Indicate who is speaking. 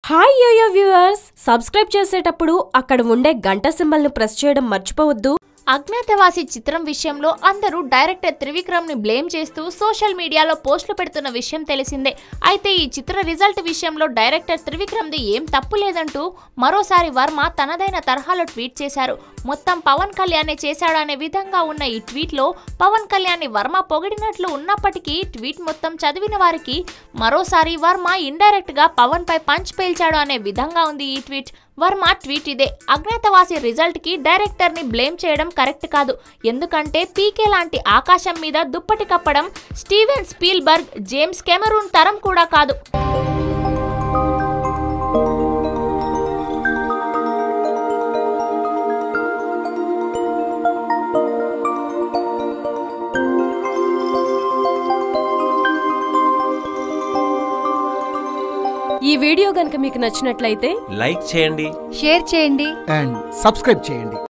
Speaker 1: Hi yo-yo viewers, subscribe చేసేటప్పుడు అక్కడ ఉండే గంట సింబల్ ను ప్రెస్ చేయడం మర్చిపోవద్దు.
Speaker 2: అజ్ఞాతవాసి చిత్రం విషయంలో అందరూ డైరెక్టర్ త్రివిక్రమ్ ని బ్లేమ్ చేస్తూ సోషల్ మీడియాలో పోస్టులు పెడుతున్న విషయం తెలిసిందే. అయితే ఈ చిత్ర రిజల్ట్ విషయంలో డైరెక్టర్ త్రివిక్రమ్ ది ఏం తప్పు లేదంటూ మరోసారి వర్మ తనదైన తరహాలో ట్వీట్ చేశారు. మొత్తం పవన్ కళ్యాణే చేశాడనే విధంగా ఉన్న ఈ ట్వీట్ లో పవన్ కళ్యాణ్ ని వర్మ పొగిడినట్లు ఉన్నప్పటికీ ట్వీట్ మొత్తం చదివిన వారికి మరోసారి వర్మ ఇండైరెక్ట్ గా పవన్ పై పంచ్ పేల్చాడు అనే విధంగా ఉంది ఈ ట్వీట్. వర్మ ట్వీట్ ఇదే: అజ్ఞాతవాసి రిజల్ట్ కి డైరెక్టర్ ని బ్లేమ్ చేయడం కరెక్ట్ కాదు, ఎందుకంటే పీకే లాంటి ఆకాశం మీద దుప్పటి కప్పడం స్టీవెన్ స్పీల్బర్గ్, జేమ్స్ కెమెరూన్ తరం కూడా కాదు.
Speaker 1: ఈ వీడియో గనుక మీకు నచ్చినట్లయితే
Speaker 3: లైక్ చేయండి,
Speaker 4: షేర్ చేయండి
Speaker 5: అండ్ సబ్స్క్రైబ్ చేయండి.